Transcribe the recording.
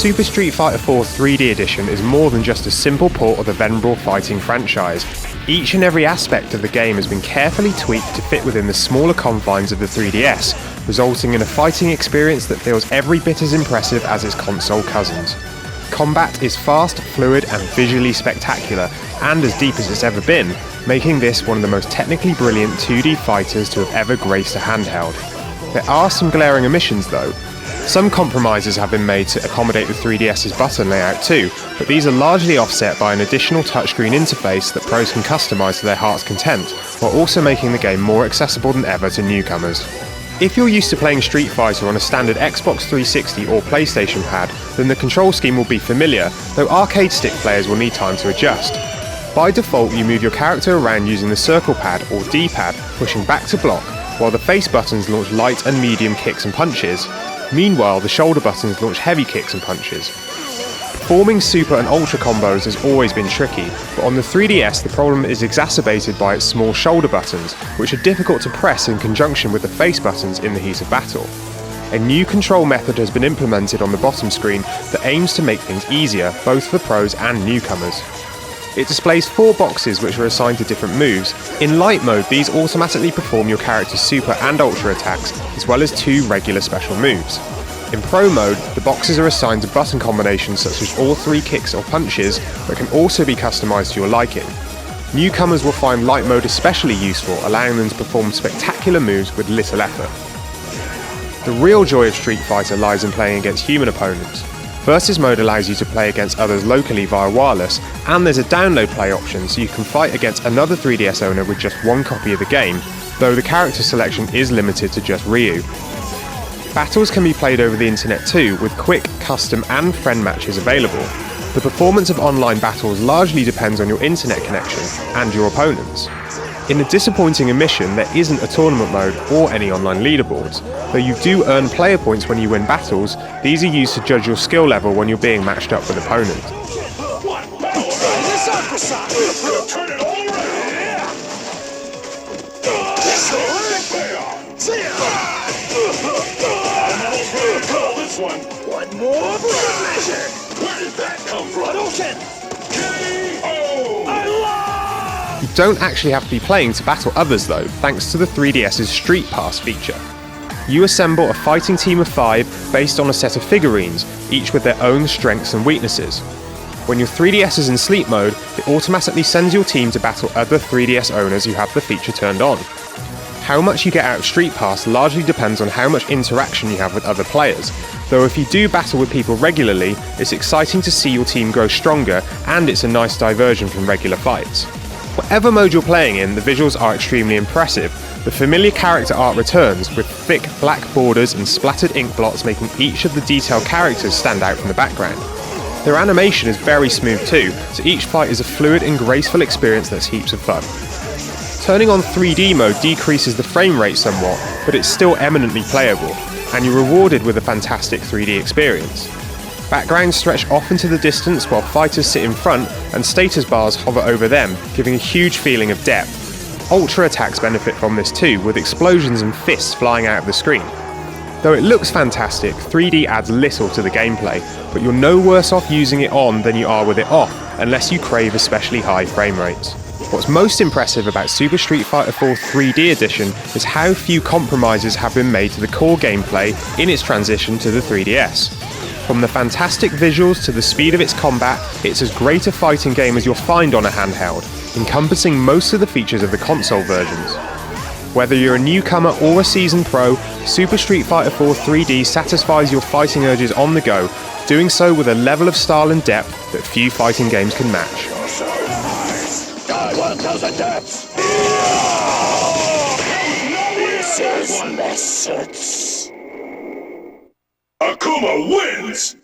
Super Street Fighter 4 3D Edition is more than just a simple port of the venerable fighting franchise. Each and every aspect of the game has been carefully tweaked to fit within the smaller confines of the 3DS, resulting in a fighting experience that feels every bit as impressive as its console cousins. Combat is fast, fluid and visually spectacular, and as deep as it's ever been, making this one of the most technically brilliant 2D fighters to have ever graced a handheld. There are some glaring omissions though. Some compromises have been made to accommodate the 3DS's button layout too, but these are largely offset by an additional touchscreen interface that pros can customise to their heart's content, while also making the game more accessible than ever to newcomers. If you're used to playing Street Fighter on a standard Xbox 360 or PlayStation pad, then the control scheme will be familiar, though arcade stick players will need time to adjust. By default, you move your character around using the circle pad or D-pad, pushing back to block, while the face buttons launch light and medium kicks and punches. Meanwhile, the shoulder buttons launch heavy kicks and punches. Performing super and ultra combos has always been tricky, but on the 3DS the problem is exacerbated by its small shoulder buttons, which are difficult to press in conjunction with the face buttons in the heat of battle. A new control method has been implemented on the bottom screen that aims to make things easier, both for pros and newcomers. It displays 4 boxes which are assigned to different moves. In light mode, these automatically perform your character's super and ultra attacks, as well as 2 regular special moves. In pro mode, the boxes are assigned to button combinations such as all 3 kicks or punches, but can also be customised to your liking. Newcomers will find light mode especially useful, allowing them to perform spectacular moves with little effort. The real joy of Street Fighter lies in playing against human opponents. Versus mode allows you to play against others locally via wireless, and there's a download play option so you can fight against another 3DS owner with just 1 copy of the game, though the character selection is limited to just Ryu. Battles can be played over the internet too, with quick, custom and friend matches available. The performance of online battles largely depends on your internet connection and your opponents. In a disappointing omission, there isn't a tournament mode or any online leaderboards. Though you do earn player points when you win battles, these are used to judge your skill level when you're being matched up with opponents. One more for good measure! Where did that come from? You don't actually have to be playing to battle others though, thanks to the 3DS's Street Pass feature. You assemble a fighting team of 5 based on a set of figurines, each with their own strengths and weaknesses. When your 3DS is in sleep mode, it automatically sends your team to battle other 3DS owners who have the feature turned on. How much you get out of Street Pass largely depends on how much interaction you have with other players, though if you do battle with people regularly, it's exciting to see your team grow stronger and it's a nice diversion from regular fights. Whatever mode you're playing in, the visuals are extremely impressive. The familiar character art returns, with thick black borders and splattered ink blots making each of the detailed characters stand out from the background. Their animation is very smooth too, so each fight is a fluid and graceful experience that's heaps of fun. Turning on 3D mode decreases the frame rate somewhat, but it's still eminently playable, and you're rewarded with a fantastic 3D experience. Backgrounds stretch off into the distance while fighters sit in front and status bars hover over them, giving a huge feeling of depth. Ultra attacks benefit from this too, with explosions and fists flying out of the screen. Though it looks fantastic, 3D adds little to the gameplay, but you're no worse off using it on than you are with it off, unless you crave especially high frame rates. What's most impressive about Super Street Fighter 4 3D Edition is how few compromises have been made to the core gameplay in its transition to the 3DS. From the fantastic visuals to the speed of its combat, it's as great a fighting game as you'll find on a handheld, encompassing most of the features of the console versions. Whether you're a newcomer or a seasoned pro, Super Street Fighter 4 3D satisfies your fighting urges on the go, doing so with a level of style and depth that few fighting games can match. This is Message. Akuma wins!